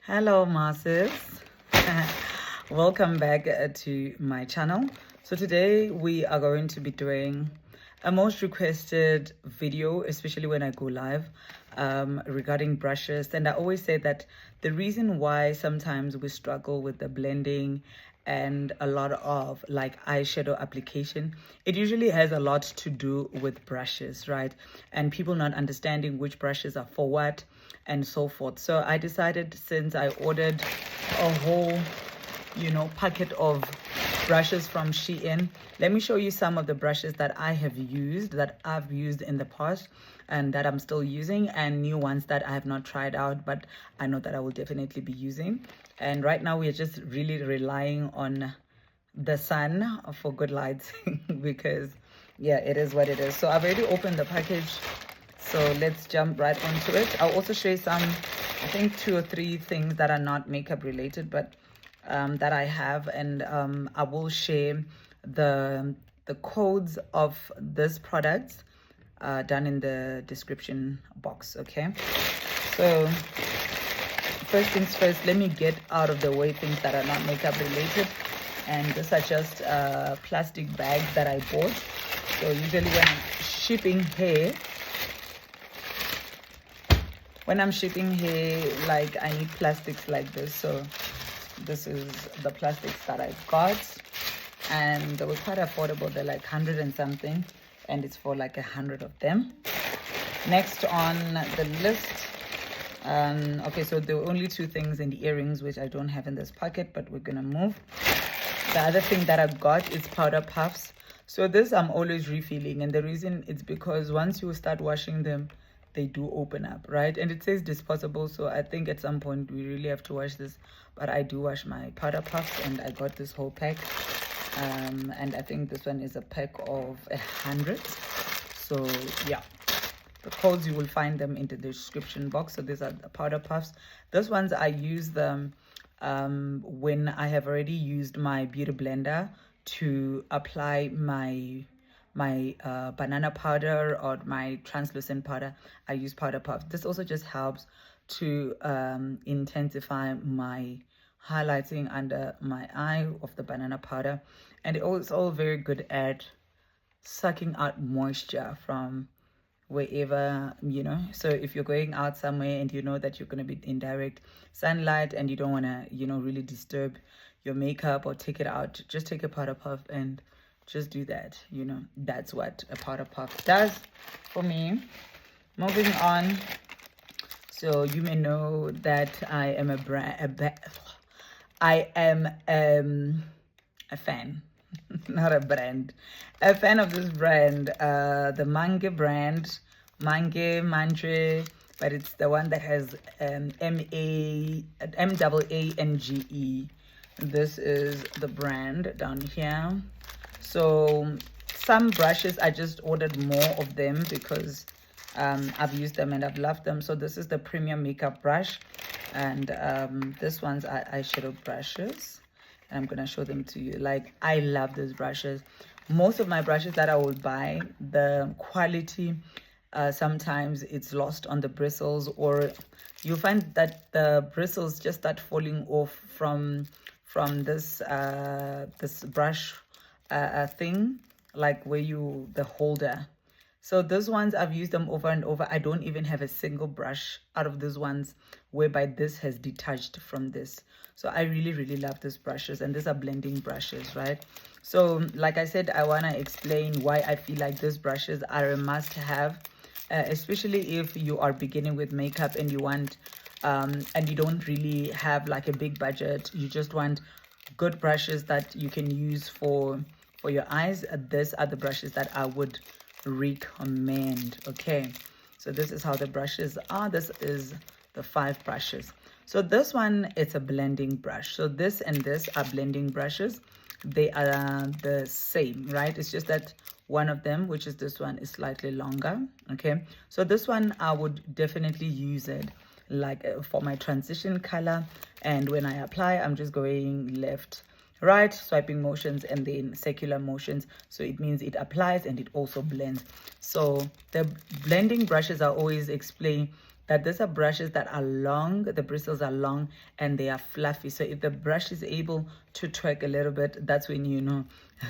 Hello, masses. Welcome back to my channel. So today we are going to be doing a most requested video, especially when I go live, regarding brushes. And I always say that the reason why sometimes we struggle with the blending and a lot of like eyeshadow application, it usually has a lot to do with brushes, right? And people not understanding which brushes are for what and so forth. So I decided, since I ordered a whole packet of brushes from Shein, let me show you some of the brushes that I've used in the past and that I'm still using, and new ones that I have not tried out but I know that I will definitely be using. And right now we're just really relying on the sun for good lighting because yeah, it is what it is. So I've already opened the package, so let's jump right onto it. I'll also show you some, I think 2 or 3 things that are not makeup related, but that I have, and I will share the codes of this product down in the description box. Okay, so first things first, let me get out of the way things that are not makeup related. And these are just plastic bags that I bought. So usually when I'm shipping hair, like I need plastics like this. So this is the plastics that I got, and they were quite affordable. They're like 100 and something, and it's for like 100 of them. Next on the list, okay, so there were only 2 things in the earrings, which I don't have in this packet, but we're gonna move. The other thing that I got is powder puffs. So this I'm always refilling, and the reason it's because once you start washing them, they do open up, right? And it says disposable, so I think at some point we really have to wash this, but I do wash my powder puffs, and I got this whole pack, and I think this one is a pack of 100. So yeah, the codes, you will find them in the description box. So these are the powder puffs. Those ones I use them when I have already used my beauty blender to apply my banana powder or my translucent powder. I use powder puffs. This also just helps to intensify my highlighting under my eye of the banana powder, and it's all very good at sucking out moisture from wherever, so if you're going out somewhere and you know that you're going to be in direct sunlight and you don't want to really disturb your makeup or take it out, just take a powder puff and just do that. That's what a powder puff does for me. Moving on, so you may know that I am a fan not a brand, a fan of this brand, the Maange brand, Maange, but it's the one that has M-A-A-N-G-E. This is the brand down here. So some brushes I just ordered more of them because I've used them and I've loved them. So this is the premium makeup brush, and this one's eyeshadow brushes. I'm gonna show them to you. Like, I love these brushes. Most of my brushes that I will buy, the quality sometimes it's lost on the bristles, or you find that the bristles just start falling off from this this brush thing, like where the holder. So those ones, I've used them over and over. I don't even have a single brush out of those ones whereby this has detached from this. So I really, really love these brushes, and these are blending brushes, right? So like I said, I want to explain why I feel like these brushes are a must-have, especially if you are beginning with makeup and you want, and you don't really have like a big budget. You just want good brushes that you can use for your eyes. These are the brushes that I would recommend. Okay, so this is how the brushes are. This is the 5 brushes. So this one, it's a blending brush. So this and this are blending brushes. They are the same, right? It's just that one of them, which is this one, is slightly longer. Okay, so this one I would definitely use it like for my transition color, and when I apply, I'm just going left, right, swiping motions and then circular motions. So it means it applies and it also blends. So the blending brushes I always explain that these are brushes that are long, the bristles are long and they are fluffy. So if the brush is able to twerk a little bit, that's when you know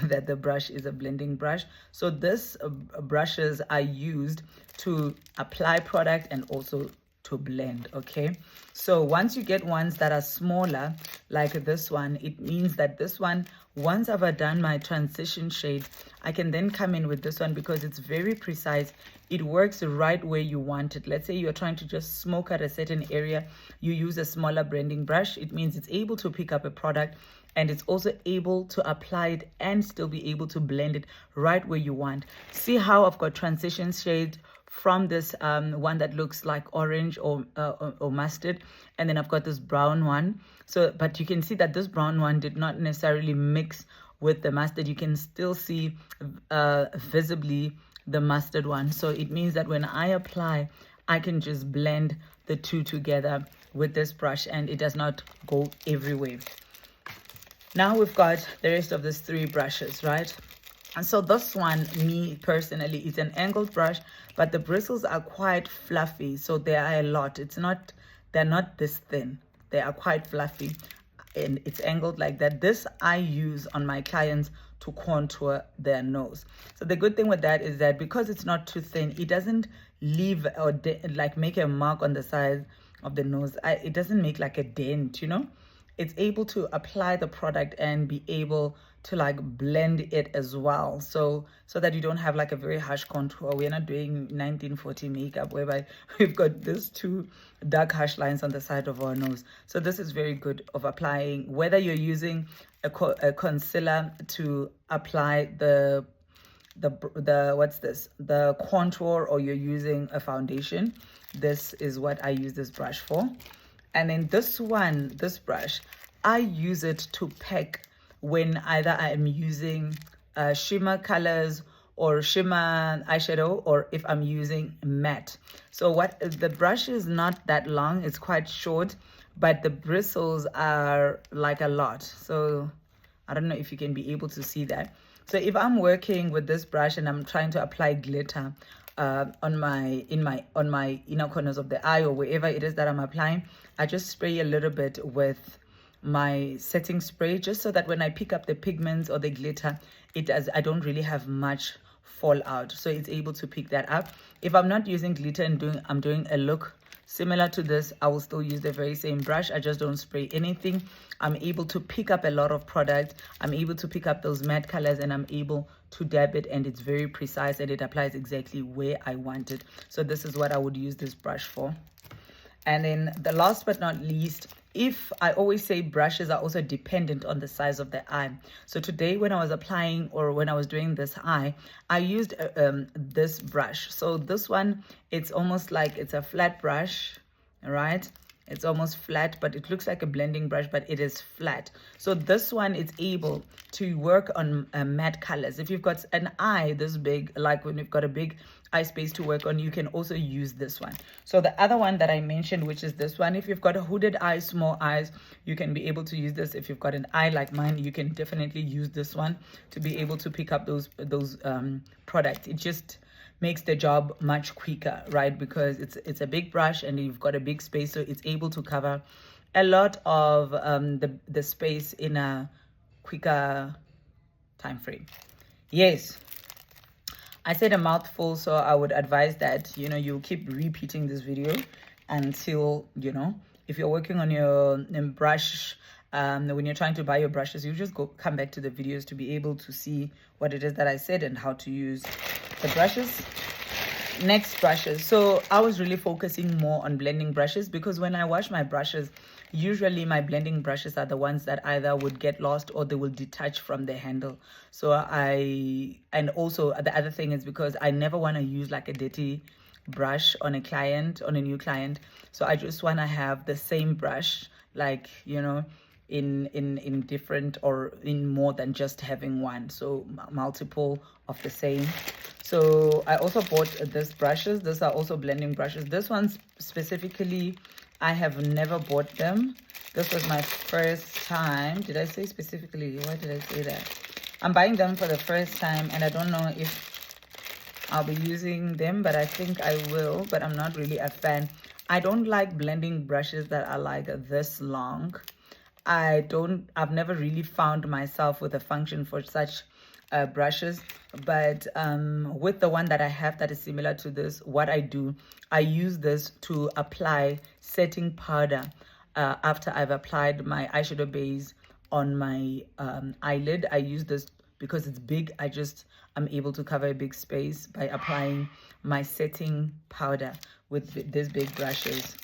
that the brush is a blending brush. So this brushes are used to apply product and also to blend. Okay, so once you get ones that are smaller like this one, it means that this one, once I've done my transition shade, I can then come in with this one because it's very precise. It works right where you want it. Let's say you're trying to just smoke out a certain area, you use a smaller blending brush. It means it's able to pick up a product and it's also able to apply it and still be able to blend it right where you want. See how I've got transition shade from this one that looks like orange or mustard, and then I've got this brown one. So but you can see that this brown one did not necessarily mix with the mustard. You can still see visibly the mustard one. So it means that when I apply, I can just blend the two together with this brush and it does not go everywhere. Now we've got the rest of these three brushes, right? And so this one, me personally, is an angled brush, but the bristles are quite fluffy. So they are a lot. They're not this thin. They are quite fluffy and it's angled like that. This I use on my clients to contour their nose. So the good thing with that is that because it's not too thin, it doesn't leave or like make a mark on the side of the nose. It doesn't make like a dent, you know. It's able to apply the product and be able to like blend it as well, so that you don't have like a very harsh contour. We're not doing 1940 makeup whereby we've got these two dark harsh lines on the side of our nose. So this is very good of applying, whether you're using a concealer to apply the what's this, the contour, or you're using a foundation. This is what I use this brush for. And then this brush, I use it to pack when either I am using shimmer colors or shimmer eyeshadow, or if I'm using matte. So the brush is not that long, it's quite short, but the bristles are like a lot. So I don't know if you can be able to see that. So if I'm working with this brush and I'm trying to apply glitter on my inner corners of the eye or wherever it is that I'm applying, I just spray a little bit with my setting spray, just so that when I pick up the pigments or the glitter, I don't really have much fall out, so it's able to pick that up. If I'm not using glitter and I'm doing a look similar to this, I will still use the very same brush. I just don't spray anything. I'm able to pick up a lot of product. I'm able to pick up those matte colors and I'm able to dab it, and it's very precise and it applies exactly where I want it. So this is what I would use this brush for. And then the last but not least, if I always say brushes are also dependent on the size of the eye. So today when I was applying, or when I was doing this eye, I used this brush. So this one, it's almost like it's a flat brush, right? It's almost flat, but it looks like a blending brush, but it is flat. So this one is able to work on matte colors. If you've got an eye this big, like when you've got a big eye space to work on, you can also use this one. So the other one that I mentioned, which is this one, if you've got a hooded eye, small eyes, you can be able to use this. If you've got an eye like mine, you can definitely use this one to be able to pick up those products. It just makes the job much quicker, right? Because it's a big brush and you've got a big space, so it's able to cover a lot of the space in a quicker time frame. Yes, I said a mouthful, so I would advise that you keep repeating this video until if you're working on your brush, when you're trying to buy your brushes, you just come back to the videos to be able to see what it is that I said and how to use the brushes. Next, brushes. So I was really focusing more on blending brushes, because when I wash my brushes, usually my blending brushes are the ones that either would get lost or they will detach from the handle. So and also the other thing is because I never want to use like a dirty brush on a client, on a new client. So I just want to have the same brush, like in different, or in more than just having one, so multiple of the same. So I also bought these brushes. These are also blending brushes. This one specifically, I have never bought them. This was my first time. Did I say specifically? Why did I say that? I'm buying them for the first time, and I don't know if I'll be using them, but I think I will, but I'm not really a fan. I don't like blending brushes that are like this long. I've never really found myself with a function for such brushes, but with the one that I have that is similar to this, what I do, I use this to apply setting powder after I've applied my eyeshadow base on my eyelid. I use this because it's big. I'm able to cover a big space by applying my setting powder with these big brushes.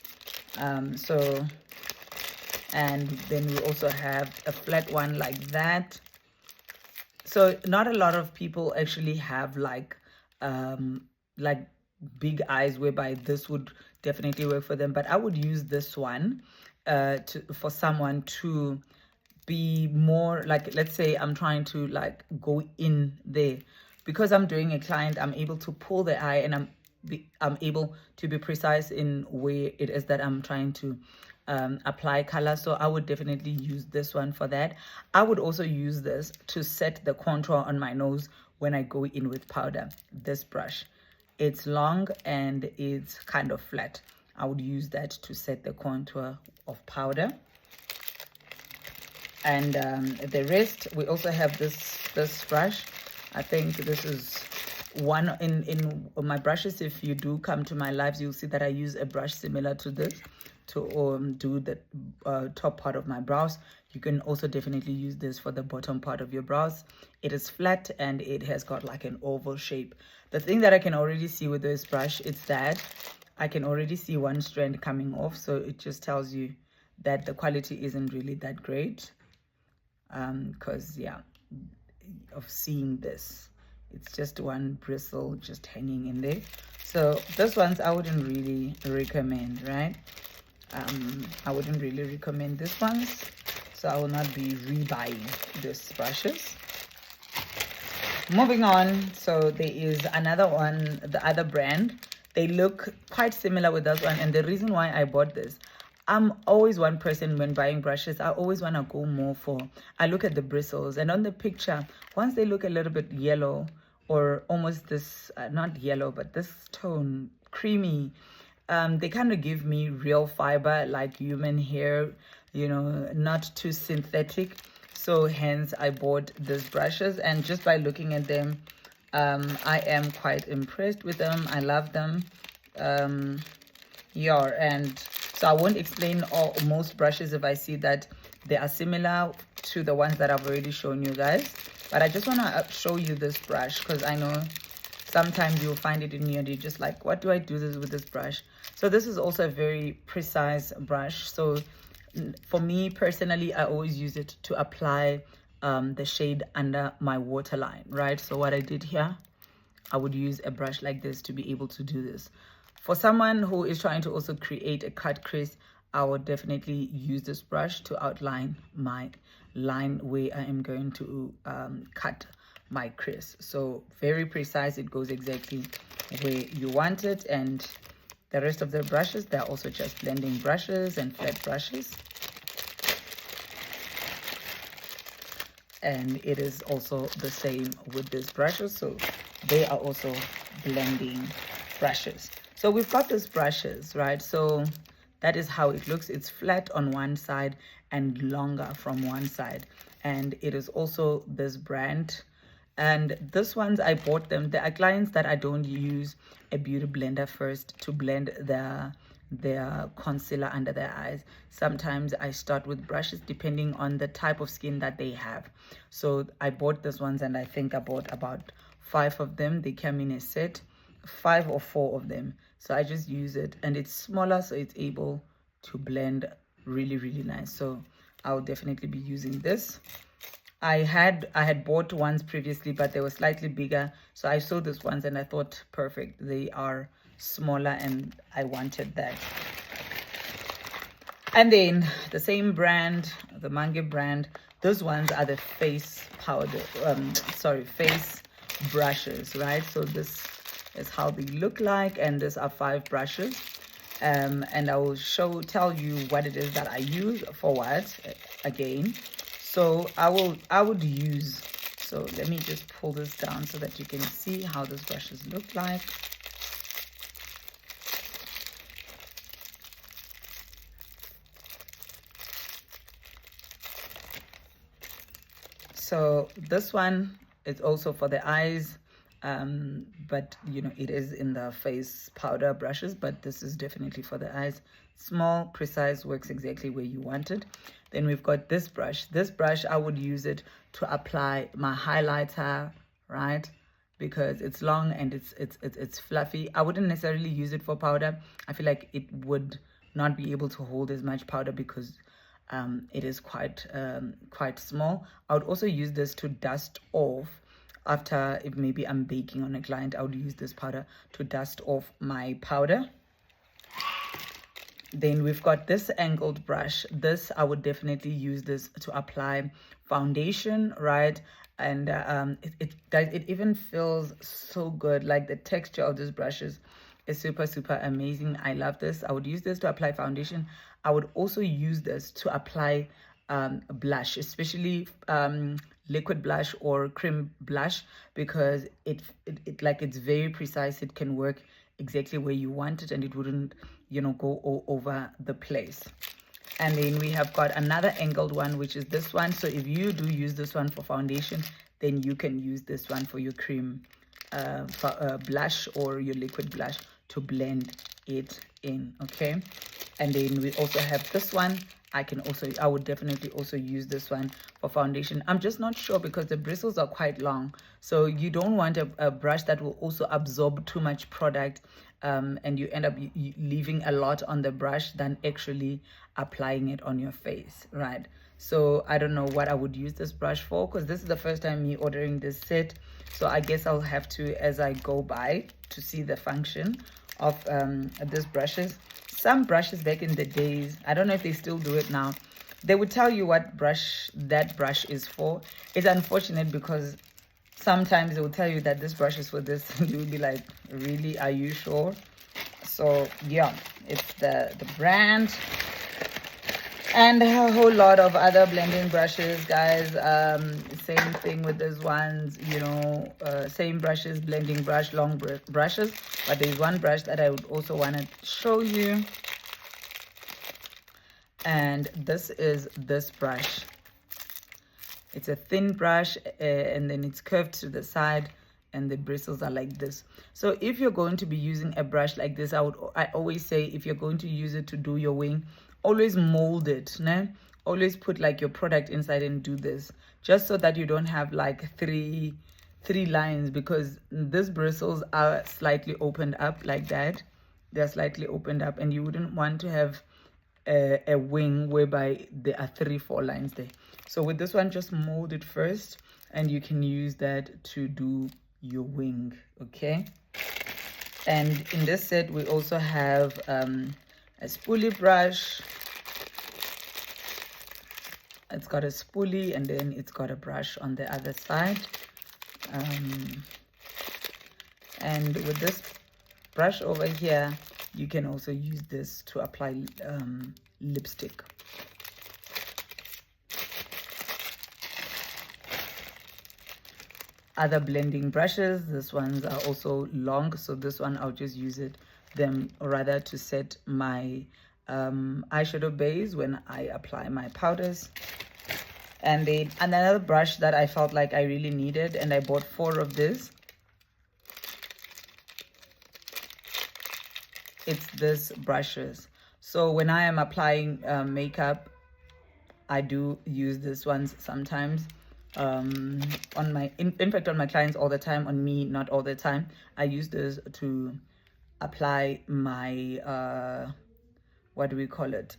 And then we also have a flat one like that. So not a lot of people actually have like big eyes, whereby this would definitely work for them, but I would use this one for someone to be more like, let's say I'm trying to like go in there. Because I'm doing a client, I'm able to pull the eye, and I'm able to be precise in where it is that I'm trying to apply color. So I would definitely use this one for that. I would also use this to set the contour on my nose when I go in with powder. This brush, it's long and it's kind of flat. I would use that to set the contour of powder. And the rest, we also have this brush. I think this is one in my brushes. If you do come to my lives, you'll see that I use a brush similar to this to do the top part of my brows. You can also definitely use this for the bottom part of your brows. It is flat and it has got like an oval shape. The thing that I can already see with this brush is that I can already see one strand coming off, so it just tells you that the quality isn't really that great. Because yeah, of seeing this, it's just one bristle just hanging in there. So those ones I wouldn't really recommend, right? I wouldn't really recommend these ones, so I will not be rebuying these brushes. Moving on, so there is another one, the other brand. They look quite similar with this one, and the reason why I bought this, I'm always one person when buying brushes. I always want to go more for, I look at the bristles, and on the picture, once they look a little bit yellow, or almost this, not yellow, but this tone, creamy, they kind of give me real fiber, like human hair, you know, not too synthetic. So hence I bought these brushes, and just by looking at them, I am quite impressed with them. I love them. Yeah, and so I won't explain most brushes if I see that they are similar to the ones that I've already shown you guys. But I just want to show you this brush, because I know sometimes you'll find it in here and you're just like, what do I do with this brush? So this is also a very precise brush. So for me personally, I always use it to apply the shade under my waterline, right? So what I did here, I would use a brush like this to be able to do this. For someone who is trying to also create a cut crease, I would definitely use this brush to outline my line where I am going to cut my crease. So very precise, it goes exactly where you want it. And the rest of the brushes, they're also just blending brushes and flat brushes. And it is also the same with these brushes, so they are also blending brushes. So we've got these brushes, right? So that is how it looks. It's flat on one side and longer from one side. And it is also this brand. And this ones, I bought them. There are clients that I don't use a beauty blender first to blend their concealer under their eyes. Sometimes I start with brushes depending on the type of skin that they have. So I bought these ones, and I think I bought about 5 of them. They came in a set, 5 or 4 of them. So I just use it, and it's smaller, so it's able to blend really, really nice. So I'll definitely be using this. I had bought ones previously, but they were slightly bigger. So I saw these ones and I thought, perfect. They are smaller and I wanted that. And then the same brand, the Maange brand, those ones are the face powder, face brushes, right? So this is how they look like, and these are 5 brushes. And I will tell you what it is that I use for what again. So I would use, so let me just pull this down so that you can see how these brushes look like. So this one is also for the eyes, but you know, it is in the face powder brushes, but this is definitely for the eyes. Small, precise, works exactly where you want it. Then we've got this brush. This brush, I would use it to apply my highlighter, right? Because it's long and it's fluffy. I wouldn't necessarily use it for powder. I feel like it would not be able to hold as much powder because it is quite small. I would also use this to dust off after, if maybe I'm baking on a client, I would use this powder to dust off my powder. Then we've got this angled brush. This, I would definitely use this to apply foundation, right? And it even feels so good. Like the texture of these brushes is super amazing. I love this. I would use this to apply foundation. I would also use this to apply blush, especially liquid blush or cream blush, because it like, it's very precise. It can work exactly where you want it, and it wouldn't, you know, go all over the place. And then we have got another angled one, which is this one. So if you do use this one for foundation, then you can use this one for your cream blush or your liquid blush to blend it in. Okay. And then we also have this one. I would definitely also use this one for foundation. I'm just not sure because the bristles are quite long, so you don't want a brush that will also absorb too much product, and you end up leaving a lot on the brush than actually applying it on your face, right? So I don't know what I would use this brush for, because this is the first time me ordering this set. So I guess I'll have to, as I go by, to see the function of these brushes. Some brushes back in the days, I don't know if they still do it now, they would tell you what brush that brush is for. It's unfortunate because sometimes they will tell you that this brush is for this, and you will be like, really, are you sure? So yeah, it's the brand. And a whole lot of other blending brushes, guys. Same thing with these ones, you know, same brushes, blending brush, long brushes. But there's one brush that I would also want to show you. And this is this brush. It's a thin brush, and then it's curved to the side, and the bristles are like this. So if you're going to be using a brush like this, I always say, if you're going to use it to do your wing, always mold it, né? Always put like your product inside and do this, just so that you don't have like three lines, because these bristles are slightly opened up like that. They're slightly opened up, and you wouldn't want to have a wing whereby there are 3-4 lines there. So with this one, just mold it first, and you can use that to do your wing. Okay. And in this set, we also have a spoolie brush. It's got a spoolie, and then it's got a brush on the other side. And with this brush over here, you can also use this to apply lipstick. Other blending brushes, these ones are also long, so this one I'll just use them rather to set my eyeshadow base when I apply my powders. And then another brush that I felt like I really needed, and I bought 4 of this. It's this brushes. So when I am applying makeup, I do use these ones sometimes. On my in fact, on my clients all the time. On me, not all the time. I use this to apply my what do we call it?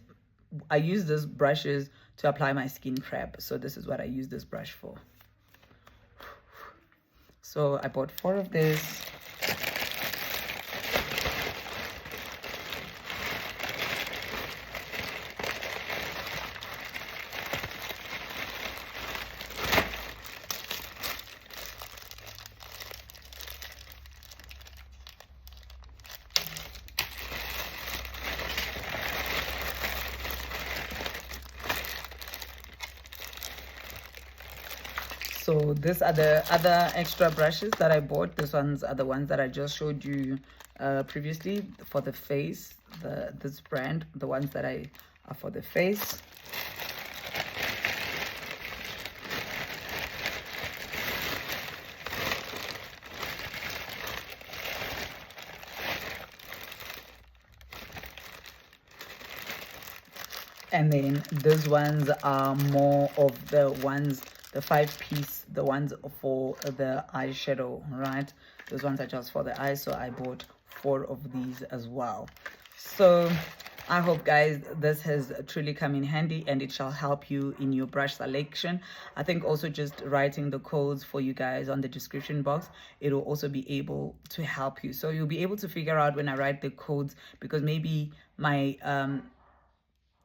I use these brushes to apply my skin prep. So this is what I use this brush for. So I bought 4 of this. So these are the other extra brushes that I bought. These ones are the ones that I just showed you previously for the face. This brand, the ones that are for the face. And then those ones are more of the ones, the 5-piece, the ones for the eyeshadow, right? Those ones are just for the eyes, so I bought 4 of these as well. So I hope, guys, this has truly come in handy and it shall help you in your brush selection. I think also just writing the codes for you guys on the description box, it will also be able to help you. So you'll be able to figure out when I write the codes, because maybe my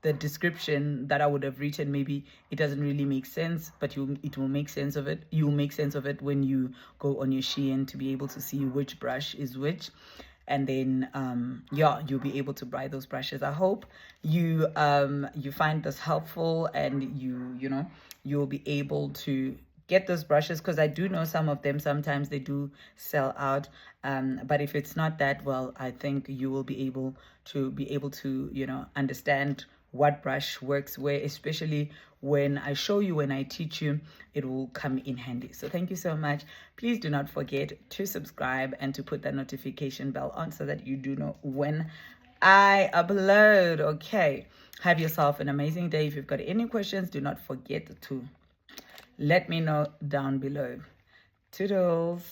the description that I would have written, maybe it doesn't really make sense, but it will make sense of it. You will make sense of it when you go on your Shein to be able to see which brush is which. And then yeah, you'll be able to buy those brushes. I hope you you find this helpful, and you know, you'll be able to get those brushes, because I do know some of them, sometimes they do sell out, but if it's not that, well, I think you will be able to you know, understand what brush works where, especially when I show you, when I teach you, it will come in handy. So thank you so much. Please do not forget to subscribe and to put that notification bell on so that you do know when I upload. Okay, have yourself an amazing day. If you've got any questions, do not forget to let me know down below. Toodles.